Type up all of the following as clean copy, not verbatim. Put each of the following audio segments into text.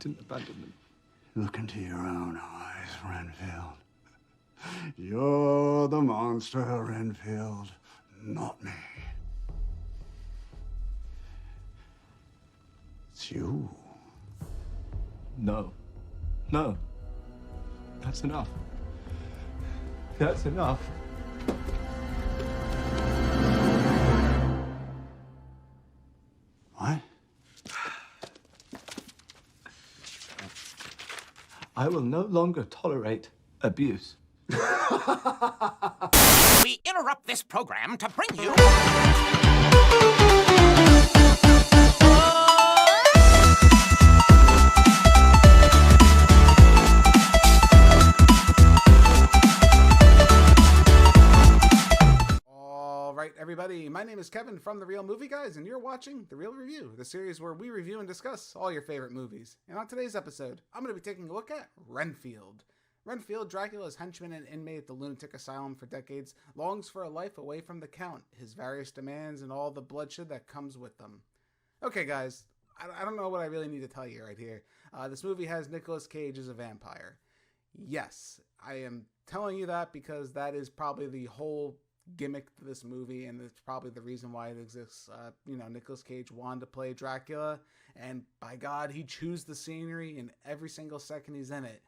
didn't abandon them. Look into your own eyes, Renfield. You're the monster, Renfield, not me. It's you. No. No. That's enough. That's enough. What? I will no longer tolerate abuse. We interrupt this program to bring you... Alright everybody, my name is Kevin from The Real Movie Guys, and you're watching The Real Review, the series where we review and discuss all your favorite movies. And on today's episode, I'm going to be taking a look at Renfield. Renfield, Dracula's henchman and inmate at the lunatic asylum for decades, longs for a life away from the Count, his various demands, and all the bloodshed that comes with them. Okay guys, I don't know what I really need to tell you right here. This movie has Nicolas Cage as a vampire. Yes, I am telling you that because that is probably the whole gimmick to this movie, and it's probably the reason why it exists. Nicolas Cage wanted to play Dracula, and by God, he chews the scenery in every single second he's in it.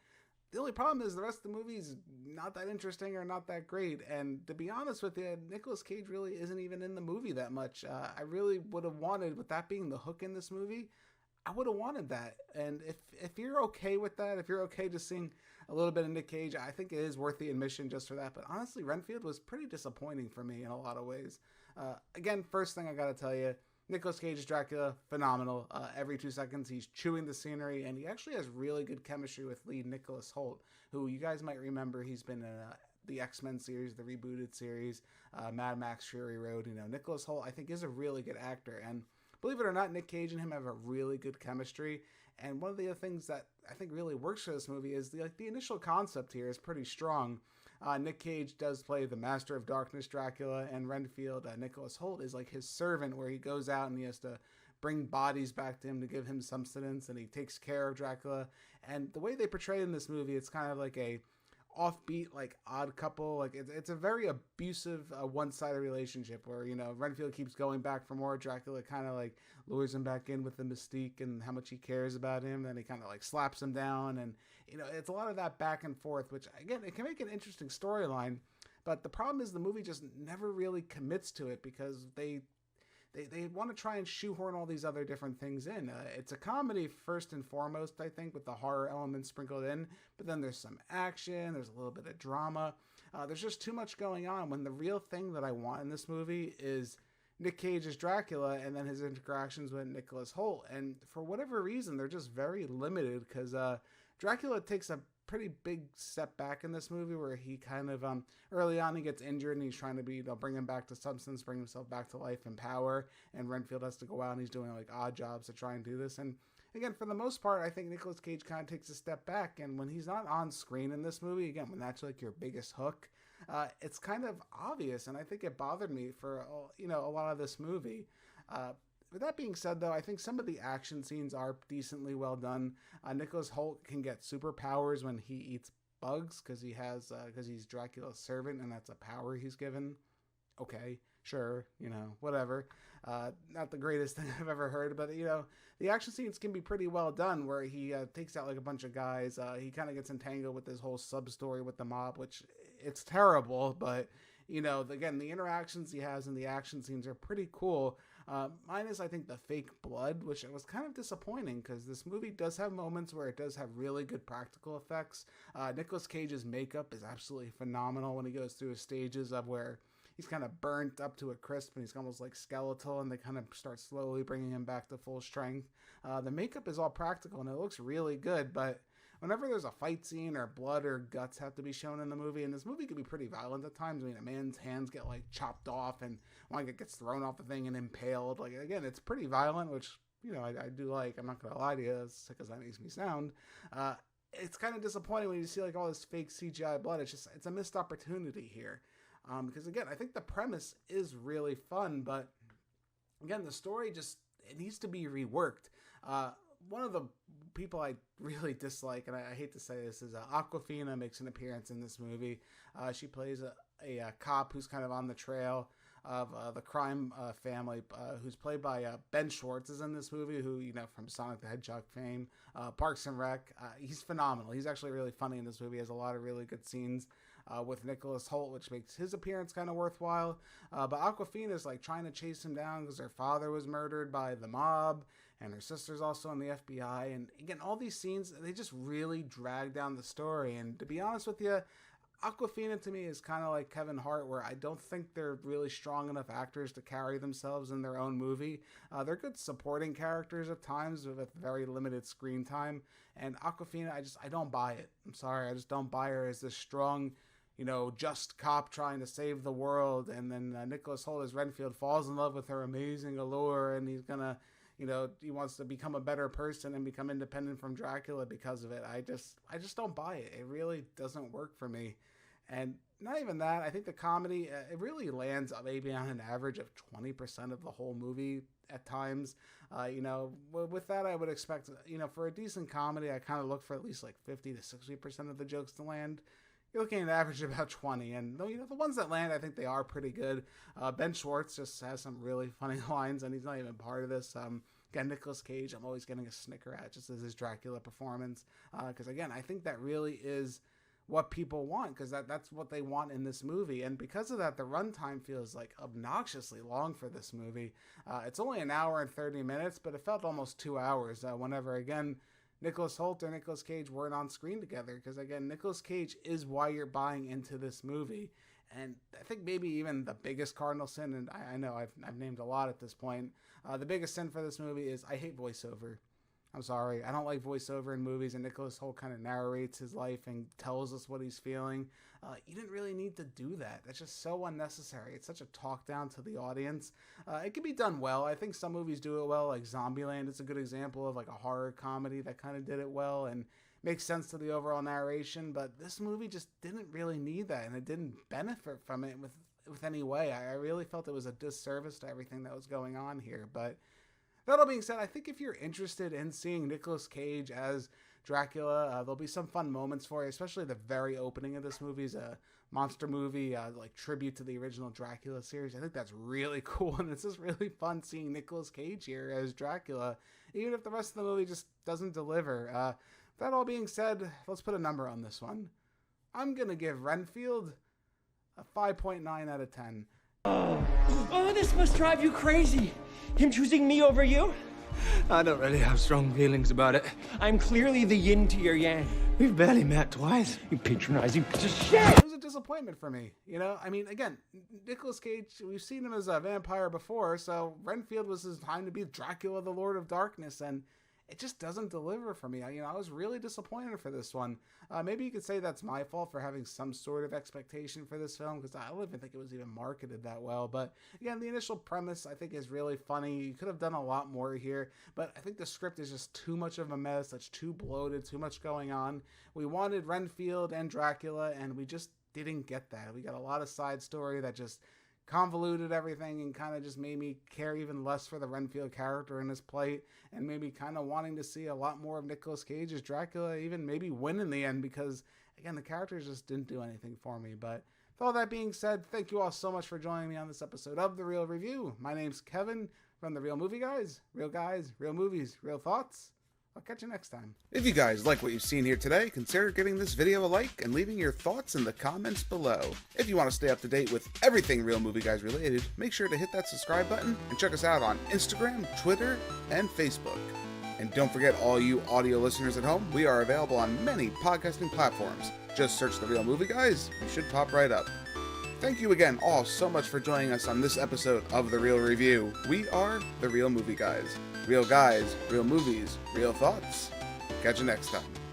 The only problem is the rest of the movie is not that interesting or not that great, and to be honest with you, Nicolas Cage really isn't even in the movie that much. I really would have wanted, with that being the hook in this movie, I would have wanted that. And if you're okay with that, if you're okay just seeing a little bit of Nick Cage, I think it is worth the admission just for that. But honestly, Renfield was pretty disappointing for me in a lot of ways. Again, first thing I gotta tell you, Nicolas Cage's Dracula, phenomenal. Every 2 seconds, he's chewing the scenery, and he actually has really good chemistry with lead Nicholas Hoult, who you guys might remember, he's been in the X-Men series, the rebooted series, Mad Max Fury Road. Nicholas Hoult, I think, is a really good actor, and believe it or not, Nick Cage and him have a really good chemistry. And one of the other things that I think really works for this movie is the initial concept here is pretty strong. Nick Cage does play the Master of Darkness Dracula, and Renfield, Nicholas Hoult, is like his servant, where he goes out and he has to bring bodies back to him to give him sustenance, and he takes care of Dracula. And the way they portray it in this movie, it's kind of like a offbeat, like odd couple. Like it's a very abusive, one-sided relationship where Renfield keeps going back for more. Dracula kind of like lures him back in with the mystique and how much he cares about him. Then he kind of like slaps him down, and it's a lot of that back and forth, which again, it can make an interesting storyline. But the problem is the movie just never really commits to it because they want to try and shoehorn all these other different things in. It's a comedy first and foremost, I think, with the horror elements sprinkled in. But then there's some action. There's a little bit of drama. There's just too much going on when the real thing that I want in this movie is Nick Cage as Dracula and then his interactions with Nicholas Hoult. And for whatever reason, they're just very limited because Dracula takes a pretty big step back in this movie where he kind of early on he gets injured and he's trying to bring him back to substance, bring himself back to life and power, and Renfield has to go out and he's doing like odd jobs to try and do this. And again, for the most part, I think Nicolas Cage kind of takes a step back, and when he's not on screen in this movie, again, when that's like your biggest hook, it's kind of obvious, and I think it bothered me for a lot of this movie. With that being said, though, I think some of the action scenes are decently well done. Nicholas Hoult can get superpowers when he eats bugs because he's Dracula's servant and that's a power he's given. Okay, sure, whatever. Not the greatest thing I've ever heard, but the action scenes can be pretty well done where he takes out like a bunch of guys. He kind of gets entangled with this whole sub story with the mob, which it's terrible, but again, the interactions he has in the action scenes are pretty cool. Minus, I think, the fake blood, which was kind of disappointing because this movie does have moments where it does have really good practical effects. Nicolas Cage's makeup is absolutely phenomenal when he goes through his stages of where he's kind of burnt up to a crisp and he's almost like skeletal, and they kind of start slowly bringing him back to full strength. The makeup is all practical and it looks really good, but whenever there's a fight scene or blood or guts have to be shown in the movie, and this movie can be pretty violent at times. I mean, a man's hands get like chopped off and one gets thrown off the thing and impaled. Like, again, it's pretty violent, which, I do like. I'm not going to lie to you, as sick as that makes me sound. It's kind of disappointing when you see like all this fake CGI blood. It's a missed opportunity here. Because again, I think the premise is really fun, but again, the story it needs to be reworked. One of the people I really dislike, and I hate to say this, is Awkwafina makes an appearance in this movie. She plays a cop who's kind of on the trail of the crime family, who's played by Ben Schwartz is in this movie, who, you know, from Sonic the Hedgehog fame, Parks and Rec. He's phenomenal. He's actually really funny in this movie. He has a lot of really good scenes with Nicholas Hoult, which makes his appearance kind of worthwhile. But Awkwafina is like trying to chase him down because her father was murdered by the mob, and her sister's also in the FBI. And again, all these scenes, they just really drag down the story. And to be honest with you, Awkwafina to me is kind of like Kevin Hart, where I don't think they're really strong enough actors to carry themselves in their own movie. They're good supporting characters at times with very limited screen time. And Awkwafina, I don't buy it. I'm sorry, I just don't buy her as this strong, you know, just cop trying to save the world. And then Nicholas Hoult as Renfield falls in love with her amazing allure, and he's gonna, you know, he wants to become a better person and become independent from Dracula because of it. I just don't buy it. It really doesn't work for me. And not even that, I think the comedy, it really lands maybe on an average of 20% of the whole movie at times. You know, with that, I would expect, you know, for a decent comedy, I kind of look for at least like 50 to 60% of the jokes to land. You're looking at an average of about 20, and you know, the ones that land, I think they are pretty good. Ben Schwartz just has some really funny lines, and he's not even part of this. Again, Nicolas Cage, I'm always getting a snicker at just as his Dracula performance, because again, I think that really is what people want, because that's what they want in this movie. And because of that, the runtime feels like obnoxiously long for this movie. It's only an hour and 30 minutes, but it felt almost 2 hours whenever, again, Nicholas Hoult or Nicolas Cage weren't on screen together, because again, Nicolas Cage is why you're buying into this movie. And I think maybe even the biggest cardinal sin, and I know I've named a lot at this point, the biggest sin for this movie is I hate voiceover. I'm sorry, I don't like voiceover in movies, and Nicholas Hoult kind of narrates his life and tells us what he's feeling. You didn't really need to do that. That's just so unnecessary. It's such a talk down to the audience. It can be done well. I think some movies do it well, like Zombieland. It's a good example of like a horror comedy that kind of did it well and makes sense to the overall narration. But this movie just didn't really need that, and it didn't benefit from it with any way. I really felt it was a disservice to everything that was going on here. But that all being said, I think if you're interested in seeing Nicolas Cage as Dracula, there'll be some fun moments for you, especially the very opening of this movie is a monster movie, like tribute to the original Dracula series. I think that's really cool, and it's just really fun seeing Nicolas Cage here as Dracula, even if the rest of the movie just doesn't deliver. That all being said, let's put a number on this one. I'm going to give Renfield a 5.9 out of 10. Oh, this must drive you crazy. Him choosing me over you? I don't really have strong feelings about it. I'm clearly the yin to your yang. We've barely met twice. You patronizing piece of shit! It was a disappointment for me, you know? I mean, again, Nicolas Cage, we've seen him as a vampire before, so Renfield was his time to be Dracula, the Lord of Darkness, and it just doesn't deliver for me. I was really disappointed for this one. Maybe you could say that's my fault for having some sort of expectation for this film, because I don't even think it was even marketed that well. But again, the initial premise I think is really funny. You could have done a lot more here, but I think the script is just too much of a mess. It's too bloated, too much going on. We wanted Renfield and Dracula, and we just didn't get that. We got a lot of side story that just convoluted everything and kind of just made me care even less for the Renfield character in his plight, and maybe kind of wanting to see a lot more of Nicolas Cage as Dracula, even maybe win in the end, because again, the characters just didn't do anything for me. But with all that being said, thank you all so much for joining me on this episode of The Real Review. My name's Kevin from The Real Movie Guys, real movies, real thoughts. I'll catch you next time. If you guys like what you've seen here today, consider giving this video a like and leaving your thoughts in the comments below. If you want to stay up to date with everything Real Movie Guys related, make sure to hit that subscribe button and check us out on Instagram, Twitter, and Facebook. And don't forget, all you audio listeners at home, we are available on many podcasting platforms. Just search The Real Movie Guys, you should pop right up. Thank you again all so much for joining us on this episode of The Real Review. We are The Real Movie Guys. Real guys, real movies, real thoughts. Catch you next time.